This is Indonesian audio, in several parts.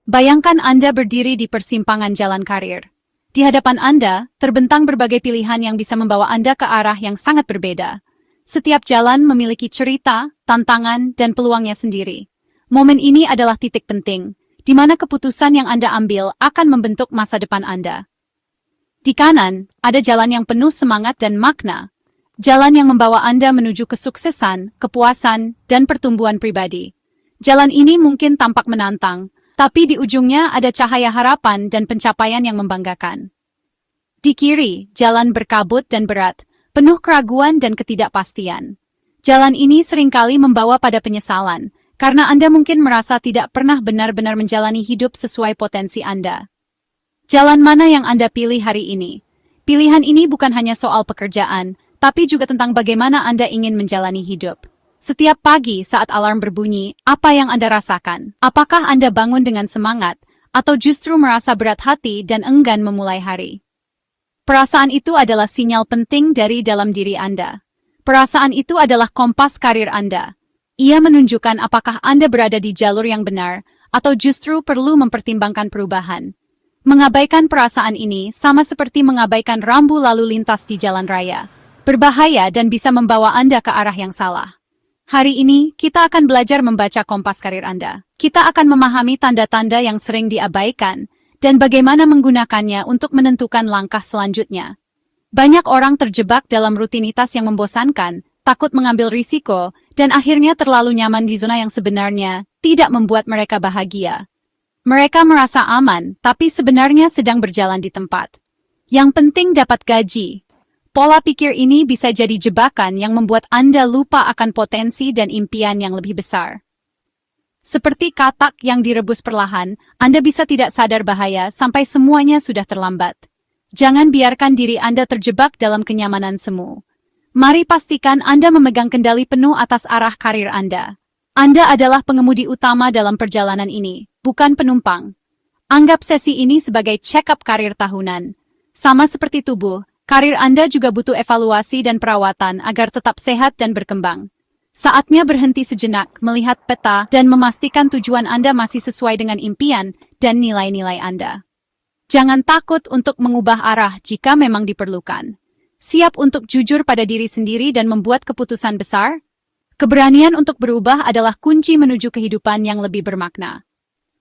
Bayangkan Anda berdiri di persimpangan jalan karir. Di hadapan Anda, terbentang berbagai pilihan yang bisa membawa Anda ke arah yang sangat berbeda. Setiap jalan memiliki cerita, tantangan, dan peluangnya sendiri. Momen ini adalah titik penting, di mana keputusan yang Anda ambil akan membentuk masa depan Anda. Di kanan, ada jalan yang penuh semangat dan makna. Jalan yang membawa Anda menuju kesuksesan, kepuasan, dan pertumbuhan pribadi. Jalan ini mungkin tampak menantang, tapi di ujungnya ada cahaya harapan dan pencapaian yang membanggakan. Di kiri, jalan berkabut dan berat, penuh keraguan dan ketidakpastian. Jalan ini seringkali membawa pada penyesalan, karena Anda mungkin merasa tidak pernah benar-benar menjalani hidup sesuai potensi Anda. Jalan mana yang Anda pilih hari ini? Pilihan ini bukan hanya soal pekerjaan, tapi juga tentang bagaimana Anda ingin menjalani hidup. Setiap pagi saat alarm berbunyi, apa yang Anda rasakan? Apakah Anda bangun dengan semangat, atau justru merasa berat hati dan enggan memulai hari? Perasaan itu adalah sinyal penting dari dalam diri Anda. Perasaan itu adalah kompas karir Anda. Ia menunjukkan apakah Anda berada di jalur yang benar, atau justru perlu mempertimbangkan perubahan. Mengabaikan perasaan ini sama seperti mengabaikan rambu lalu lintas di jalan raya. Berbahaya dan bisa membawa Anda ke arah yang salah. Hari ini, kita akan belajar membaca kompas karir Anda. Kita akan memahami tanda-tanda yang sering diabaikan, dan bagaimana menggunakannya untuk menentukan langkah selanjutnya. Banyak orang terjebak dalam rutinitas yang membosankan, takut mengambil risiko, dan akhirnya terlalu nyaman di zona yang sebenarnya tidak membuat mereka bahagia. Mereka merasa aman, tapi sebenarnya sedang berjalan di tempat. Yang penting dapat gaji. Pola pikir ini bisa jadi jebakan yang membuat Anda lupa akan potensi dan impian yang lebih besar. Seperti katak yang direbus perlahan, Anda bisa tidak sadar bahaya sampai semuanya sudah terlambat. Jangan biarkan diri Anda terjebak dalam kenyamanan semu. Mari pastikan Anda memegang kendali penuh atas arah karir Anda. Anda adalah pengemudi utama dalam perjalanan ini, bukan penumpang. Anggap sesi ini sebagai check-up karir tahunan. Sama seperti tubuh, karir Anda juga butuh evaluasi dan perawatan agar tetap sehat dan berkembang. Saatnya berhenti sejenak, melihat peta, dan memastikan tujuan Anda masih sesuai dengan impian dan nilai-nilai Anda. Jangan takut untuk mengubah arah jika memang diperlukan. Siap untuk jujur pada diri sendiri dan membuat keputusan besar? Keberanian untuk berubah adalah kunci menuju kehidupan yang lebih bermakna.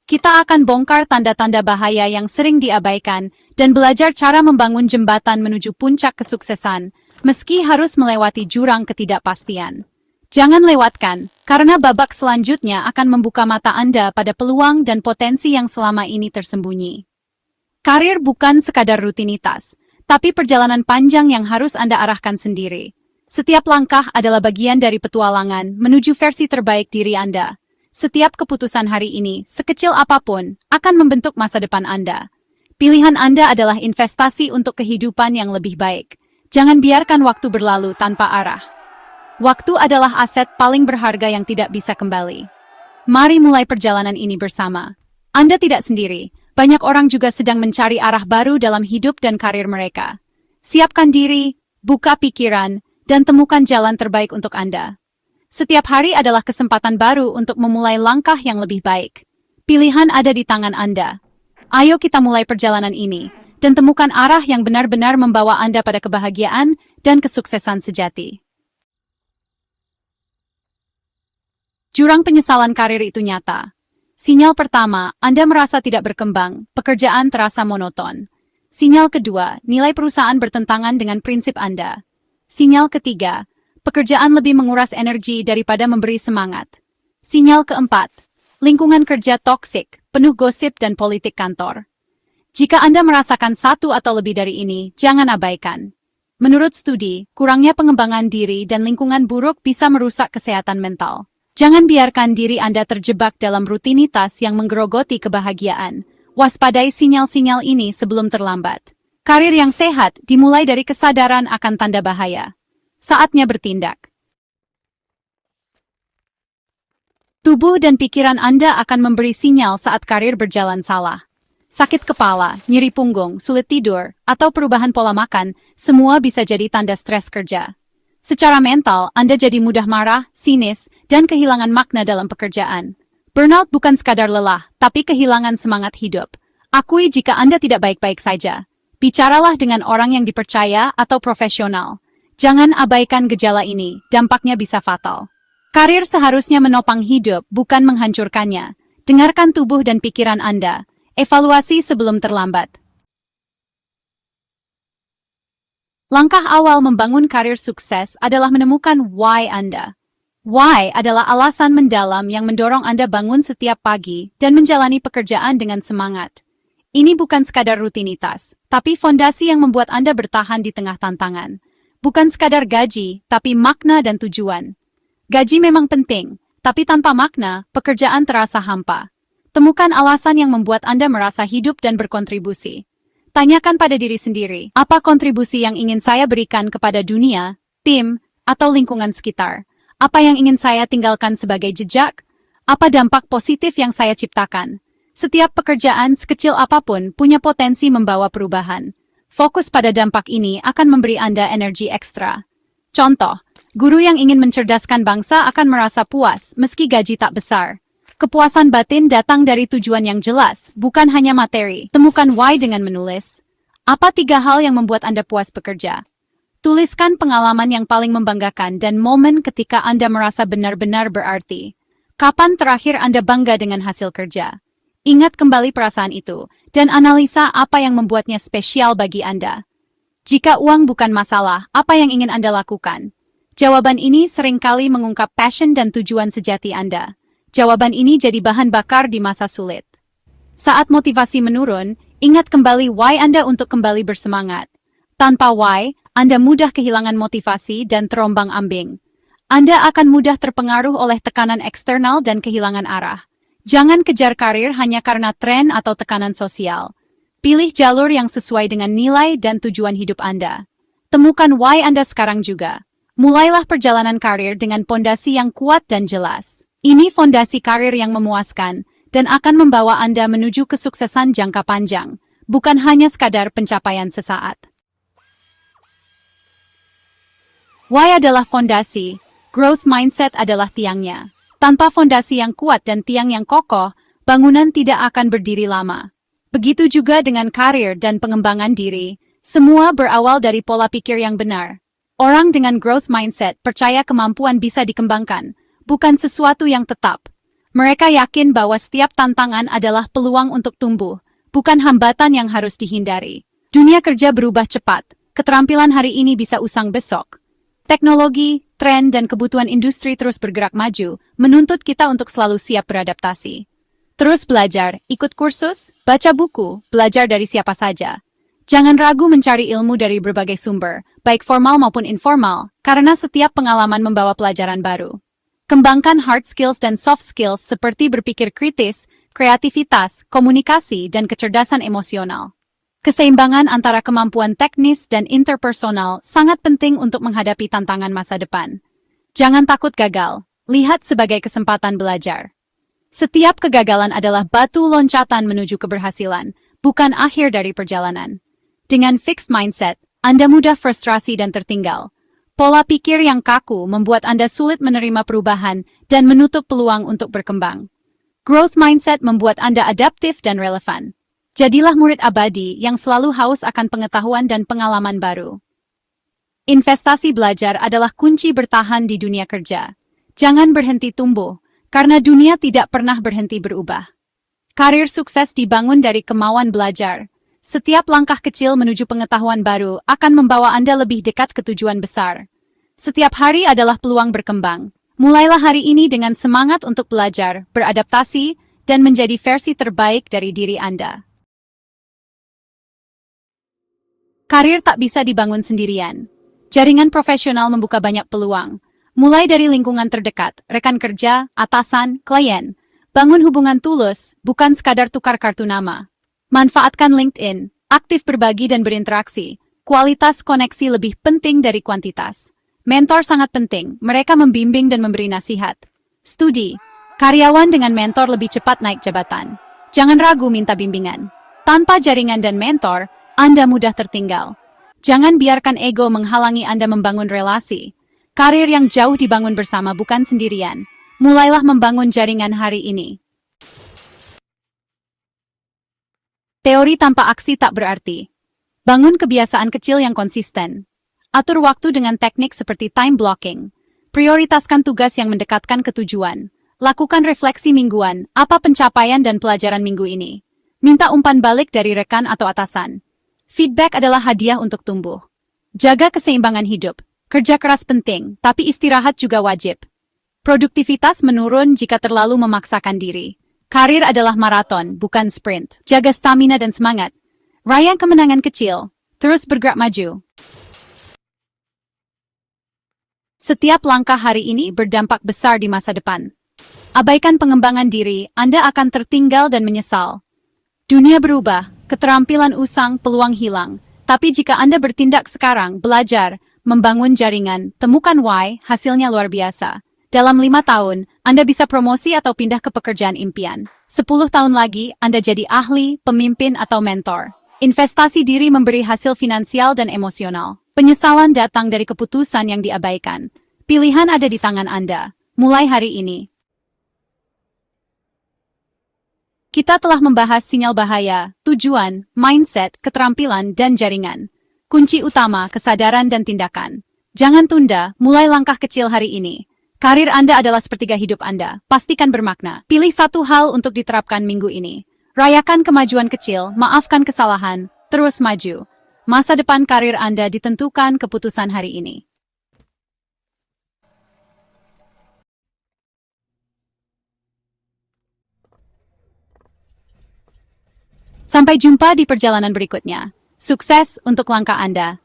Kita akan bongkar tanda-tanda bahaya yang sering diabaikan dan belajar cara membangun jembatan menuju puncak kesuksesan, meski harus melewati jurang ketidakpastian. Jangan lewatkan, karena babak selanjutnya akan membuka mata Anda pada peluang dan potensi yang selama ini tersembunyi. Karir bukan sekadar rutinitas, tapi perjalanan panjang yang harus Anda arahkan sendiri. Setiap langkah adalah bagian dari petualangan menuju versi terbaik diri Anda. Setiap keputusan hari ini, sekecil apapun, akan membentuk masa depan Anda. Pilihan Anda adalah investasi untuk kehidupan yang lebih baik. Jangan biarkan waktu berlalu tanpa arah. Waktu adalah aset paling berharga yang tidak bisa kembali. Mari mulai perjalanan ini bersama. Anda tidak sendiri. Banyak orang juga sedang mencari arah baru dalam hidup dan karir mereka. Siapkan diri, buka pikiran, dan temukan jalan terbaik untuk Anda. Setiap hari adalah kesempatan baru untuk memulai langkah yang lebih baik. Pilihan ada di tangan Anda. Ayo kita mulai perjalanan ini, dan temukan arah yang benar-benar membawa Anda pada kebahagiaan dan kesuksesan sejati. Jurang penyesalan karir itu nyata. Sinyal pertama, Anda merasa tidak berkembang, pekerjaan terasa monoton. Sinyal kedua, nilai perusahaan bertentangan dengan prinsip Anda. Sinyal ketiga, pekerjaan lebih menguras energi daripada memberi semangat. Sinyal keempat, lingkungan kerja toksik, penuh gosip dan politik kantor. Jika Anda merasakan satu atau lebih dari ini, jangan abaikan. Menurut studi, kurangnya pengembangan diri dan lingkungan buruk bisa merusak kesehatan mental. Jangan biarkan diri Anda terjebak dalam rutinitas yang menggerogoti kebahagiaan. Waspadai sinyal-sinyal ini sebelum terlambat. Karir yang sehat dimulai dari kesadaran akan tanda bahaya. Saatnya bertindak. Tubuh dan pikiran Anda akan memberi sinyal saat karir berjalan salah. Sakit kepala, nyeri punggung, sulit tidur, atau perubahan pola makan, semua bisa jadi tanda stres kerja. Secara mental, Anda jadi mudah marah, sinis, dan kehilangan makna dalam pekerjaan. Burnout bukan sekadar lelah, tapi kehilangan semangat hidup. Akui jika Anda tidak baik-baik saja. Bicaralah dengan orang yang dipercaya atau profesional. Jangan abaikan gejala ini, dampaknya bisa fatal. Karir seharusnya menopang hidup, bukan menghancurkannya. Dengarkan tubuh dan pikiran Anda. Evaluasi sebelum terlambat. Langkah awal membangun karir sukses adalah menemukan why Anda. Why adalah alasan mendalam yang mendorong Anda bangun setiap pagi dan menjalani pekerjaan dengan semangat. Ini bukan sekadar rutinitas, tapi fondasi yang membuat Anda bertahan di tengah tantangan. Bukan sekadar gaji, tapi makna dan tujuan. Gaji memang penting, tapi tanpa makna, pekerjaan terasa hampa. Temukan alasan yang membuat Anda merasa hidup dan berkontribusi. Tanyakan pada diri sendiri, apa kontribusi yang ingin saya berikan kepada dunia, tim, atau lingkungan sekitar? Apa yang ingin saya tinggalkan sebagai jejak? Apa dampak positif yang saya ciptakan? Setiap pekerjaan sekecil apapun punya potensi membawa perubahan. Fokus pada dampak ini akan memberi Anda energi ekstra. Contoh, guru yang ingin mencerdaskan bangsa akan merasa puas meski gaji tak besar. Kepuasan batin datang dari tujuan yang jelas, bukan hanya materi. Temukan why dengan menulis. Apa 3 hal yang membuat Anda puas bekerja? Tuliskan pengalaman yang paling membanggakan dan momen ketika Anda merasa benar-benar berarti. Kapan terakhir Anda bangga dengan hasil kerja? Ingat kembali perasaan itu, dan analisa apa yang membuatnya spesial bagi Anda. Jika uang bukan masalah, apa yang ingin Anda lakukan? Jawaban ini seringkali mengungkap passion dan tujuan sejati Anda. Jawaban ini jadi bahan bakar di masa sulit. Saat motivasi menurun, ingat kembali why Anda untuk kembali bersemangat. Tanpa why, Anda mudah kehilangan motivasi dan terombang-ambing. Anda akan mudah terpengaruh oleh tekanan eksternal dan kehilangan arah. Jangan kejar karir hanya karena tren atau tekanan sosial. Pilih jalur yang sesuai dengan nilai dan tujuan hidup Anda. Temukan why Anda sekarang juga. Mulailah perjalanan karir dengan pondasi yang kuat dan jelas. Ini fondasi karir yang memuaskan dan akan membawa Anda menuju kesuksesan jangka panjang, bukan hanya sekadar pencapaian sesaat. Why adalah fondasi, growth mindset adalah tiangnya. Tanpa fondasi yang kuat dan tiang yang kokoh, bangunan tidak akan berdiri lama. Begitu juga dengan karir dan pengembangan diri, semua berawal dari pola pikir yang benar. Orang dengan growth mindset percaya kemampuan bisa dikembangkan, bukan sesuatu yang tetap. Mereka yakin bahwa setiap tantangan adalah peluang untuk tumbuh, bukan hambatan yang harus dihindari. Dunia kerja berubah cepat, keterampilan hari ini bisa usang besok. Teknologi, tren, dan kebutuhan industri terus bergerak maju, menuntut kita untuk selalu siap beradaptasi. Terus belajar, ikut kursus, baca buku, belajar dari siapa saja. Jangan ragu mencari ilmu dari berbagai sumber, baik formal maupun informal, karena setiap pengalaman membawa pelajaran baru. Kembangkan hard skills dan soft skills seperti berpikir kritis, kreativitas, komunikasi, dan kecerdasan emosional. Keseimbangan antara kemampuan teknis dan interpersonal sangat penting untuk menghadapi tantangan masa depan. Jangan takut gagal, lihat sebagai kesempatan belajar. Setiap kegagalan adalah batu loncatan menuju keberhasilan, bukan akhir dari perjalanan. Dengan fixed mindset, Anda mudah frustrasi dan tertinggal. Pola pikir yang kaku membuat Anda sulit menerima perubahan dan menutup peluang untuk berkembang. Growth mindset membuat Anda adaptif dan relevan. Jadilah murid abadi yang selalu haus akan pengetahuan dan pengalaman baru. Investasi belajar adalah kunci bertahan di dunia kerja. Jangan berhenti tumbuh, karena dunia tidak pernah berhenti berubah. Karir sukses dibangun dari kemauan belajar. Setiap langkah kecil menuju pengetahuan baru akan membawa Anda lebih dekat ke tujuan besar. Setiap hari adalah peluang berkembang. Mulailah hari ini dengan semangat untuk belajar, beradaptasi, dan menjadi versi terbaik dari diri Anda. Karir tak bisa dibangun sendirian. Jaringan profesional membuka banyak peluang. Mulai dari lingkungan terdekat, rekan kerja, atasan, klien. Bangun hubungan tulus, bukan sekadar tukar kartu nama. Manfaatkan LinkedIn, aktif berbagi dan berinteraksi. Kualitas koneksi lebih penting dari kuantitas. Mentor sangat penting, mereka membimbing dan memberi nasihat. Studi, karyawan dengan mentor lebih cepat naik jabatan. Jangan ragu minta bimbingan. Tanpa jaringan dan mentor, Anda mudah tertinggal. Jangan biarkan ego menghalangi Anda membangun relasi. Karir yang jauh dibangun bersama bukan sendirian. Mulailah membangun jaringan hari ini. Teori tanpa aksi tak berarti. Bangun kebiasaan kecil yang konsisten. Atur waktu dengan teknik seperti time blocking. Prioritaskan tugas yang mendekatkan ke tujuan. Lakukan refleksi mingguan, apa pencapaian dan pelajaran minggu ini. Minta umpan balik dari rekan atau atasan. Feedback adalah hadiah untuk tumbuh. Jaga keseimbangan hidup. Kerja keras penting, tapi istirahat juga wajib. Produktivitas menurun jika terlalu memaksakan diri. Karir adalah maraton, bukan sprint. Jaga stamina dan semangat. Rayakan kemenangan kecil. Terus bergerak maju. Setiap langkah hari ini berdampak besar di masa depan. Abaikan pengembangan diri, Anda akan tertinggal dan menyesal. Dunia berubah, keterampilan usang, peluang hilang. Tapi jika Anda bertindak sekarang, belajar, membangun jaringan, temukan why, hasilnya luar biasa. Dalam 5 tahun, Anda bisa promosi atau pindah ke pekerjaan impian. 10 tahun lagi, Anda jadi ahli, pemimpin, atau mentor. Investasi diri memberi hasil finansial dan emosional. Penyesalan datang dari keputusan yang diabaikan. Pilihan ada di tangan Anda. Mulai hari ini. Kita telah membahas sinyal bahaya, tujuan, mindset, keterampilan, dan jaringan. Kunci utama, kesadaran dan tindakan. Jangan tunda, mulai langkah kecil hari ini. Karir Anda adalah sepertiga hidup Anda. Pastikan bermakna. Pilih satu hal untuk diterapkan minggu ini. Rayakan kemajuan kecil, maafkan kesalahan, terus maju. Masa depan karir Anda ditentukan keputusan hari ini. Sampai jumpa di perjalanan berikutnya. Sukses untuk langkah Anda.